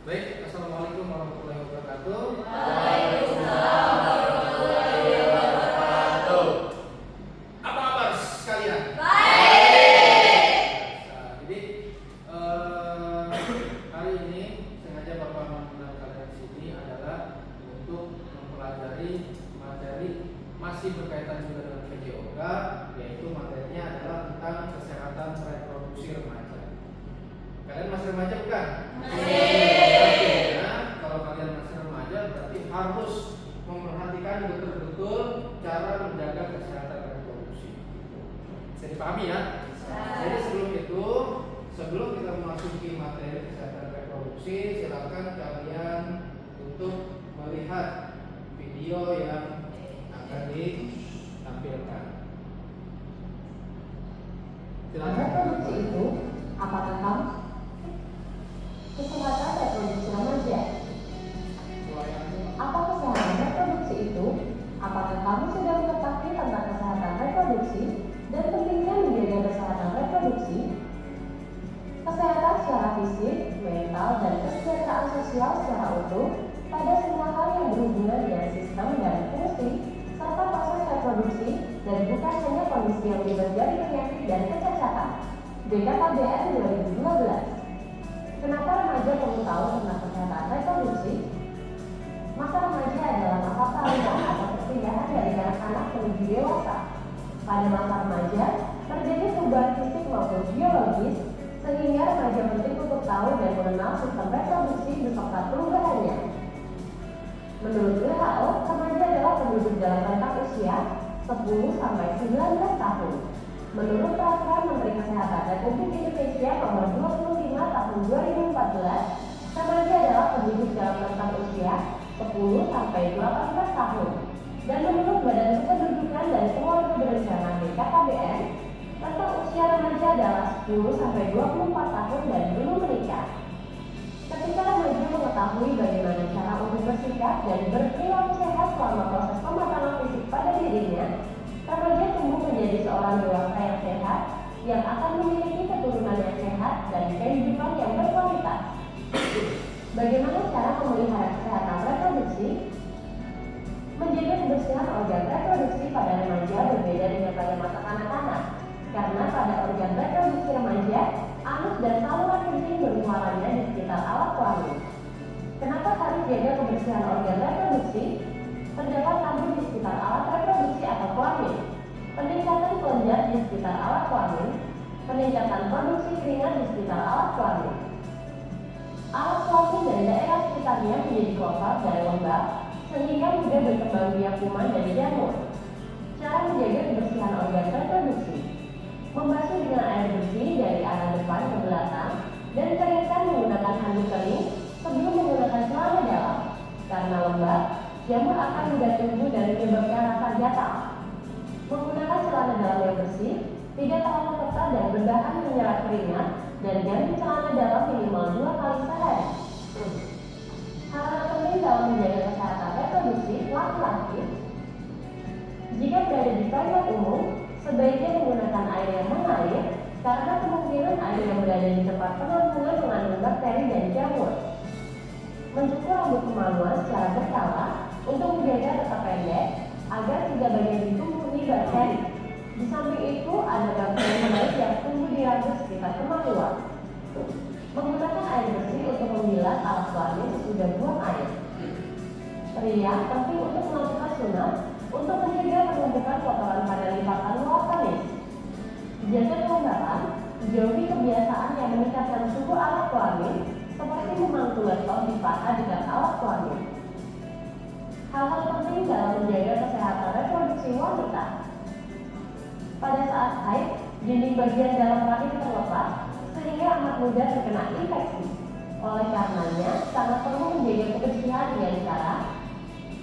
Baik, Assalamualaikum warahmatullahi wabarakatuh. Waalaikumsalam warahmatullahi wabarakatuh. Apa kabar sekalian? Baik. Nah, jadi hari ini sengaja Bapak mengundang kalian di sini adalah untuk mempelajari materi masih berkaitan juga dengan PJOK, yaitu materinya adalah tentang kesehatan reproduksi remaja. Kalian masih remaja bukan? Masih. Kalau kalian masih remaja berarti harus memperhatikan betul-betul cara menjaga kesehatan reproduksi. Bisa dipahami ya? Jadi sebelum kita memasuki materi kesehatan reproduksi, silakan kalian untuk melihat video yang akan ditampilkan. Silakan. Reproduksi itu apakah kamu? Kesehatan reproduksi remaja. Apa kesehatan reproduksi itu? Apakah kamu sudah mengetahui tentang kesehatan reproduksi dan pentingnya menjaga kesehatan reproduksi? Kesehatan secara fisik, mental, dan kesejahteraan sosial secara utuh pada semua hal yang berhubungan dengan sistem dan fungsi serta proses reproduksi dan bukan hanya kondisi yang menjadi penyakit dan kecacatan. BKKBN 2012. Kenapa remaja perlu tahu tentang kesehatan reproduksi? Masa remaja adalah masa salinan atau perpindahan dari anak-anak menuju dewasa. Pada masa remaja, terjadi perubahan fisik maupun biologis, sehingga remaja penting untuk tahu dan mengenal sistem reproduksi beserta perubahannya. Menurut WHO, remaja adalah penduduk dalam rentang usia 10-19 tahun. Menurut Peraturan Menteri Kesehatan Republik Indonesia Nomor 25 Tahun 2014, remaja adalah penduduk dalam rentang usia 10-18 tahun. Dan menurut Badan Kependudukan dan Keluarga Berencana BKKBN, rentang usia remaja adalah 10-24 tahun dan belum menikah. Ketika remaja mengetahui bagaimana cara untuk bersikap dan berperilaku sehat selama proses pematangan fisik pada dirinya, remaja tumbuh menjadi seorang dewasa yang sehat, yang akan memiliki keturunan yang sehat dan kehidupan yang berkualitas. Bagaimana cara memelihara kesehatan reproduksi? Menjaga kebersihan organ reproduksi pada remaja berbeda dengan pada masa kanak-kanak, karena pada organ reproduksi remaja, anus dan saluran kencing bermuaranya di sekitar alat kelamin. Kenapa harus jaga kebersihan organ reproduksi? Terdapat tabur di sekitar alat reproduksi atau kelamin, peningkatan kelenjar di sekitar alat kelamin, peningkatan produksi keringat di sekitar alat kelamin. Alat kelamin dan daerah sekitarnya menjadi kotor dan lembab, sehingga mudah berkembang biak kuman dan jamur. Cara menjaga kebersihan organ reproduksi: membasuh dengan air bersih dari arah depan ke belakang dan keringkan menggunakan handuk kering sebelum menggunakan celana dalam. Karena lembab, jamur akan mudah tumbuh dan menyebabkan rasa gatal. Menggunakan celana dalam yang bersih, tidak terlalu ketat dan berbahan menyerap keringat, dan ganti celana dalam minimal 2 kali sehari. Hal penting dalam menjaga kesehatan reproduksi laki-laki: jika berada di toilet umum, sebaiknya menggunakan air yang mengalir, karena kemungkinan air yang berada di tempat penampungan mengandung bakteri dan jamur. Mencukur rambut kemaluan secara berkala untuk menjaga tetap pendek agar tidak banyak ditumbuhi bakteri. Di samping itu, ada bakteri baik yang tumbuh di rambut sekitar kemaluan. Menggunakan air bersih untuk membilas alat kelamin sesudah buang air. Pria penting untuk melakukan sunat untuk mencegah penumpukan kotoran pada lipatan luar penis. Jaga kelembapan, jauhi kebiasaan yang meningkatkan suhu alat kelamin, seperti memantul laptop di paha dekat alat kelamin. Hal-hal penting dalam menjaga kesehatan reproduksi wanita: pada saat haid, dinding bagian dalam rahim terlepas, sehingga amat mudah terkena infeksi. Oleh karenanya, sangat perlu menjaga kebersihan dengan cara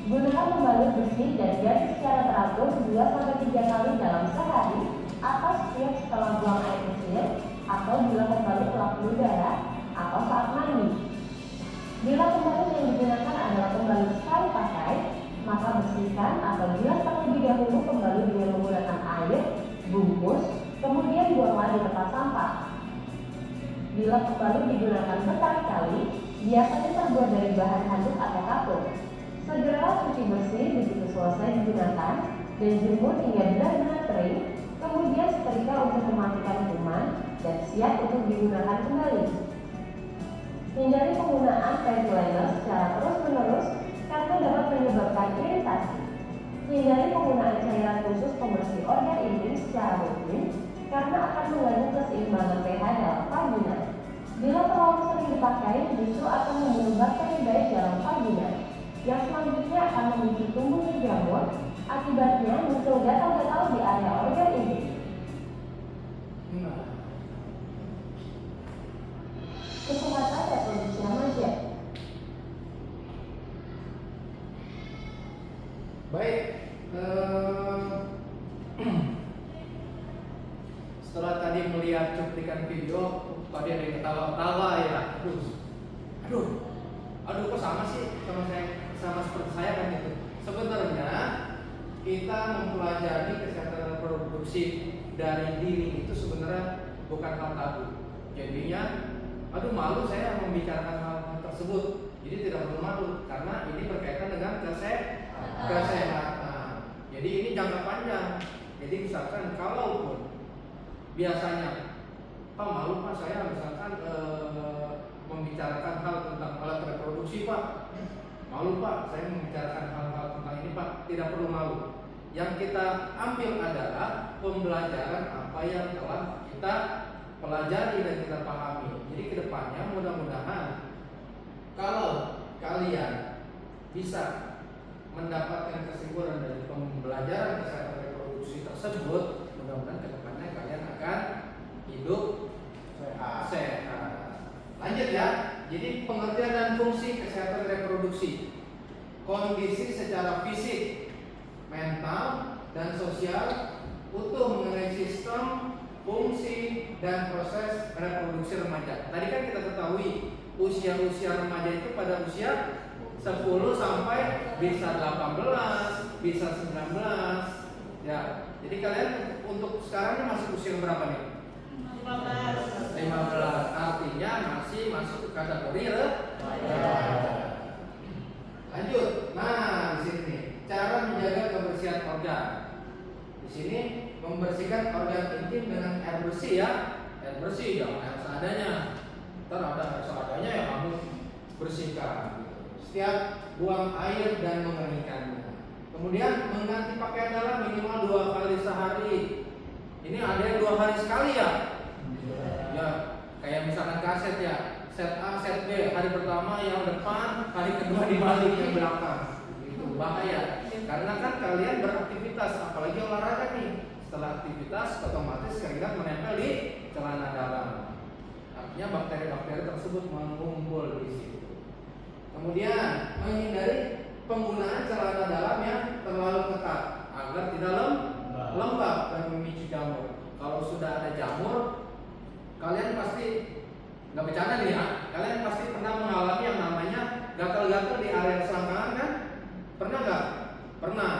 gunakan pembalut bersih dan ganti secara teratur 2-3 kali dalam sehari, atau setiap setelah buang air kecil, atau bila pembalut telah penuh darah, atau saat mandi. Bila pembalut yang digunakan adalah pembalut sekali pakai, maka bersihkan atau bilas terlebih dahulu pembalut dengan menggunakan air, bungkus, kemudian buanglah di tempat sampah. Bila pembalut digunakan berkali-kali, biasanya terbuat dari bahan handuk atau katun. Segeralah cuci bersih begitu selesai digunakan dan jemur hingga benar-benar kering, kemudian setrika untuk mematikan kuman dan siap untuk digunakan kembali. Hindari penggunaan panty liner secara terus-menerus karena dapat menyebabkan iritasi. Hindari penggunaan cairan khusus pembersih organ intim secara rutin karena akan mengganggu keseimbangan pH dalam vagina. Bila terlalu sering dipakai, justru akan membunuh bakteri baik dalam vagina, yang selanjutnya akan memicu tumbuhnya jamur. Akibatnya muncul gatal-gatal di area organ intim. Kesehatan reproduksi remaja. Baik, setelah tadi melihat cuplikan video, tadi ada yang ketawa-tawa ya. Aduh, kok sama sih sama seperti saya kan gitu. Sebenarnya kita mempelajari kesehatan reproduksi dari dini itu sebenarnya bukan hal tabu. Jadinya, aduh malu saya membicarakan hal tersebut. Jadi tidak perlu malu karena ini berkaitan dengan kesehatan. Jadi ini jangka panjang. Jadi misalkan kalaupun biasanya, Pak malu Pak saya misalkan membicarakan hal tentang alat reproduksi Pak. Malu Pak saya membicarakan hal-hal tentang ini Pak. Tidak perlu malu. Yang kita ambil adalah pembelajaran apa yang telah kita pelajari dan kita pahami. Jadi kedepannya mudah-mudahan kalau kalian bisa mendapatkan kesimpulan dari pembelajaran kesehatan reproduksi tersebut, mudah-mudahan kedepannya kalian akan hidup sehat. Lanjut ya. Jadi pengertian dan fungsi kesehatan reproduksi, kondisi secara fisik, mental, dan sosial utuh mengenai sistem, fungsi, dan proses reproduksi remaja. Tadi kan kita ketahui usia-usia remaja itu pada usia 10 sampai bisa 18, bisa 19. Ya, jadi kalian untuk sekarang masih usia berapa nih? 15. Artinya masih masuk ke kategori remaja. Lanjut. Nah, di sini cara menjaga kebersihan organ. Di sini membersihkan organ intim dengan air bersih ya. Air bersih jangan air seadanya. Ntar ada air seadanya ya kamu bersihkan. Setiap buang air dan mengeringkannya. Kemudian mengganti pakaian dalam minimal 2 kali sehari. Ini ada yang 2 hari sekali ya. Ya, kayak misalkan kaset ya. Set A, set B, hari pertama yang depan, hari kedua dibalik yang belakang. Itu bahaya. Karena kan kalian beraktivitas, apalagi olahraga nih. Setelah aktivitas, otomatis keringat menempel di celana dalam. Artinya bakteri-bakteri tersebut mengumpul di situ. Kemudian menghindari penggunaan celana dalam yang terlalu ketat agar tidak lembab dan memicu jamur. Kalau sudah ada jamur, kalian pasti nggak bercanda nih ya. Kalian pasti pernah mengalami yang namanya gatal-gatal di area selangkangan kan? Pernah nggak? Pernah.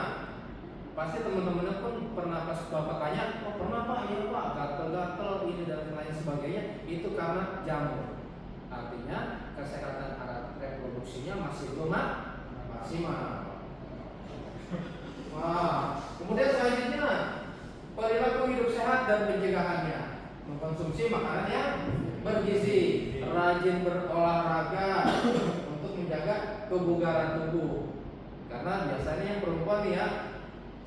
Pasti teman-temannya pun pernah pas bapak tanya, oh pernah Pak, iya Pak, gatal-gatal ini dan lain sebagainya. Itu karena jamur. Artinya kesehatan alat reproduksinya masih belum maksimal. Wah, kemudian selanjutnya perilaku hidup sehat dan pencegahannya. Mengkonsumsi makanan yang bergizi, rajin berolahraga untuk menjaga kebugaran tubuh. Karena biasanya yang perempuan ya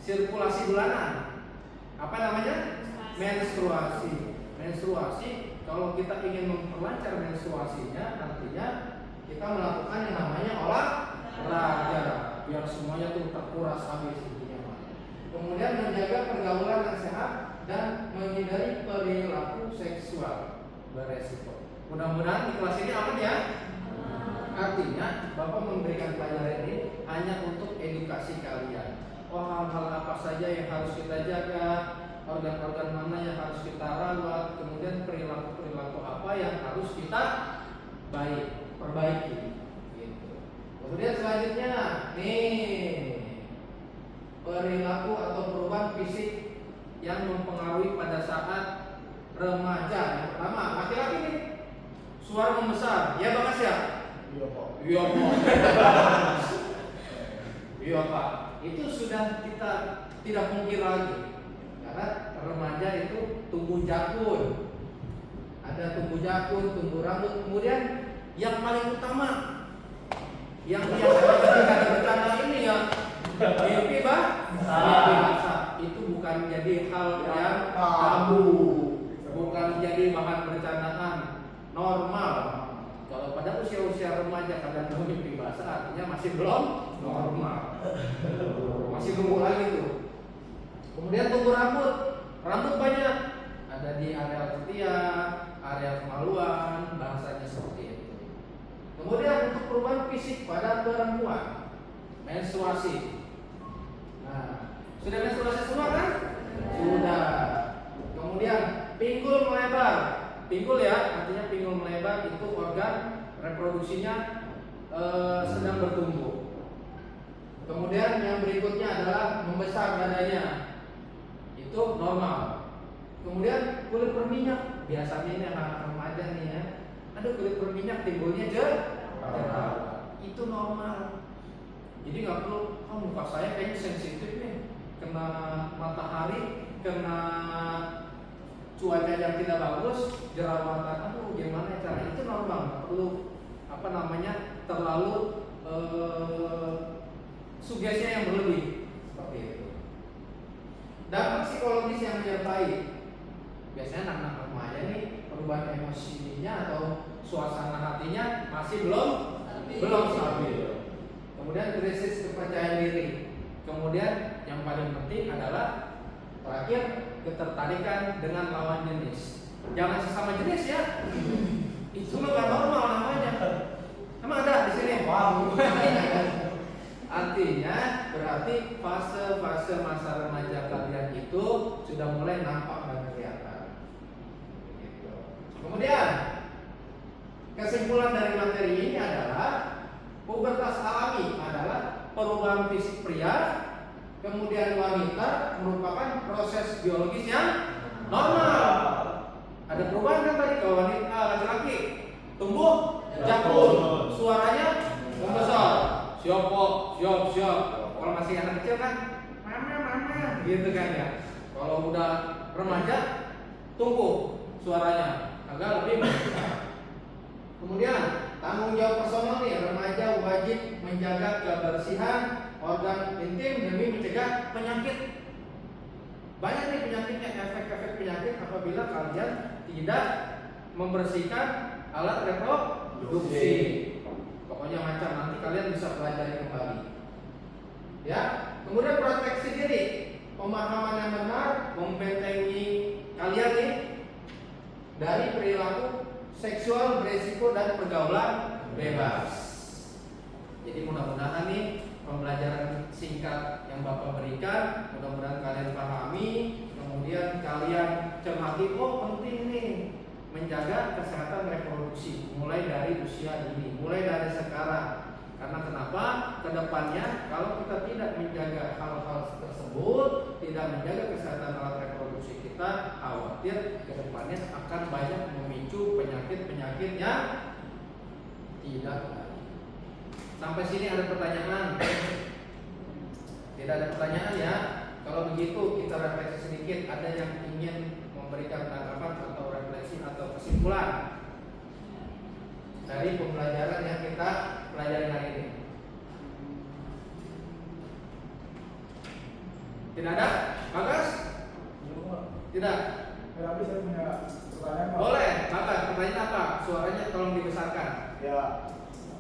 sirkulasi bulanan. Apa namanya? Menstruasi. Menstruasi kalau kita ingin memperlancar menstruasinya, artinya kita melakukan yang namanya olahraga biar semuanya tuh terkuras habis intinya. Kemudian menjaga pergaulan yang sehat dan menghindari perilaku seksual beresiko. Mudah-mudahan di kelas ini aman ya. Artinya Bapak memberikan pelajaran ini hanya untuk edukasi kalian. Oh hal-hal apa saja yang harus kita jaga, organ-organ mana yang harus kita rawat, kemudian perilaku-perilaku apa yang harus kita perbaiki. Gitu. Kemudian selanjutnya nih perilaku atau perubahan fisik yang mempengaruhi pada saat remaja. Yang pertama, laki-laki nih suara membesar, ya Bang Asya. Iya Pak. Iya Pak. Itu sudah kita tidak mungkin lagi. Karena remaja itu tumbuh jakun. Ada tumbuh jakun, tumbuh rambut. Kemudian yang paling utama yang biasanya ketika bercanda ini ya mimpi basah. Itu bukan jadi hal yang tabu, bukan jadi bahan bercandaan, normal. Kalau pada usia-usia remaja kalian mimpi basah, artinya masih belum normal, masih tumbuh lagi tuh. Kemudian tumbuh rambut banyak, ada di area ketiak, area kemaluan, bahasanya seperti itu. Kemudian untuk perubahan fisik pada perempuan, menstruasi. Nah, sudah menstruasi semua kan? Sudah. Kemudian pinggul melebar. Pinggul ya, artinya pinggul melebar itu organ reproduksinya sedang bertumbuh. Kemudian yang berikutnya adalah membesar badannya. Itu normal. Kemudian kulit berminyak, biasanya ini anak remaja nih ya. Aduh, kulit berminyak timbulnya jerawat. Itu normal. Jadi nggak perlu, muka saya kayaknya sensitif nih, kena matahari, kena cuaca yang tidak bagus, jerawatan. Aduh, gimana cara? Itu normal, nggak perlu terlalu sugestinya yang berlebih seperti itu. Dampak psikologis yang menyertai, biasanya anak-anak remaja nih perubahan emosinya atau suasana hatinya masih belum stabil. Kemudian krisis kepercayaan diri. Kemudian yang paling penting adalah terakhir ketertarikan dengan lawan jenis. Jangan sesama jenis ya. Itu mah gak normal namanya. Emang ada di sini? Wow. Artinya berarti fase-fase masa remaja kalian itu sudah mulai nampak dan kelihatan. Gitu. Kemudian kesimpulan dari materi ini adalah pubertas alami adalah perubahan fisik pria, kemudian wanita merupakan proses biologis yang normal. Ada perubahan kan tadi, kalau wanita laki-laki tumbuh jakun, suaranya membesar. Siap. Kalau masih anak kecil kan mama gitu kan ya. Kalau udah remaja tumbuh suaranya agak lebih besar. Kemudian tanggung jawab personal nih, remaja wajib menjaga kebersihan organ intim demi mencegah penyakit. Banyak nih penyakitnya, efek-efek penyakit apabila kalian tidak membersihkan alat reproduksi. Pokoknya macam, nanti kalian bisa pelajari kembali. Ya, kemudian proteksi diri, pemahaman yang benar membentengi kalian nih dari perilaku seksual beresiko dan pergaulan bebas. Jadi mudah-mudahan nih pembelajaran singkat yang Bapak berikan, mudah-mudahan kalian pahami, kemudian kalian cermati, penting nih menjaga kesehatan reproduksi mulai dari usia dini, mulai dari sekarang. Karena kenapa? Kedepannya kalau kita tidak menjaga hal-hal tersebut, tidak menjaga kesehatan alat reproduksi kita, khawatir kedepannya akan banyak memicu penyakit-penyakit yang tidak baik. Sampai sini ada pertanyaan? Tidak ada pertanyaan ya? Kalau begitu kita refleksi sedikit. Ada yang ingin memberikan tanggapan atau refleksi atau kesimpulan dari pembelajaran yang kita pelajari hari ini? Tidak ada? Bagas? Tidak? Tapi saya punya pertanyaan, Pak. Boleh, Bagas, pertanyaan apa? Suaranya tolong dibesarkan. Ya,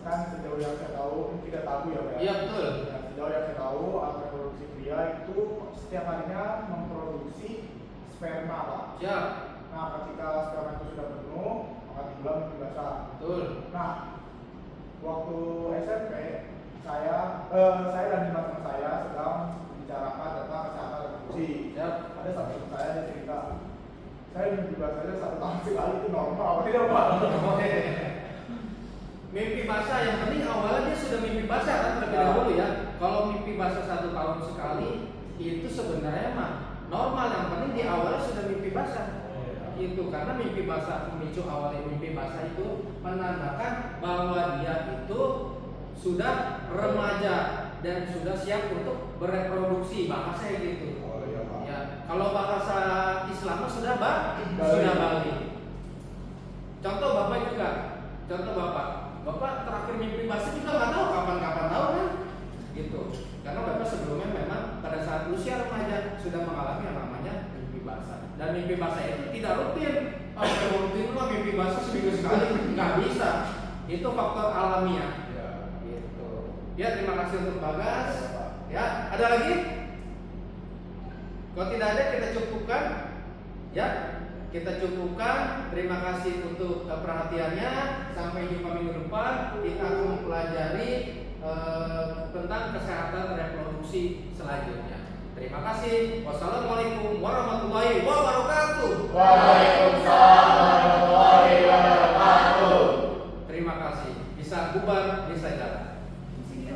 kan sejauh yang saya tahu, ini tidak tabu ya Pak? Iya betul. Ya, sejauh yang saya tahu, alat reproduksi pria itu setiap harinya memproduksi sperma, Pak. Siap. Nah, ketika sperma itu sudah penuh, maka timbul mimpi basah. Betul. Nah, waktu SMP, saya dan teman-teman saya sedang membicarakan tentang kesehatan reproduksi. Siap. Ada satu teman saya yang cerita, saya mimpi basahnya 1 tahun sekali, itu normal apa tidak, Pak? Mimpi basah yang penting awalnya dia sudah mimpi basah kan terlebih dahulu ya. Kalau mimpi basah 1 tahun sekali itu sebenarnya mah normal, yang penting di awalnya sudah mimpi basah. itu karena mimpi basah, pemicu awalnya mimpi basah itu menandakan bahwa dia itu sudah remaja dan sudah siap untuk bereproduksi, bahasanya gitu. Oh iya Pak. Ya, kalau bahasa Islam sudah Balik. sudah balik. Contoh Bapak juga, contoh Bapak terakhir mimpi basah juga nggak tahu kapan tahu kan? Gitu. Karena Bapak sebelumnya memang pada saat usia remaja sudah mengalami yang namanya mimpi basah. Dan mimpi basah itu tidak rutin. Rutin lah mimpi basah seminggu sekali, nggak bisa. Itu faktor alamiah. Iya. Gitu. Ya, terima kasih untuk Bagas. Iya, Pak. Ya, ada lagi? Kalau tidak ada kita cukupkan. Ya, kita cukupkan. Terima kasih untuk perhatiannya. Sampai jumpa minggu depan. Kita akan mempelajari tentang kesehatan reproduksi selanjutnya. Terima kasih. Wassalamualaikum warahmatullahi wabarakatuh. Waalaikumsalam warahmatullahi wabarakatuh. Terima kasih. Bisa bubar, bisa jalan.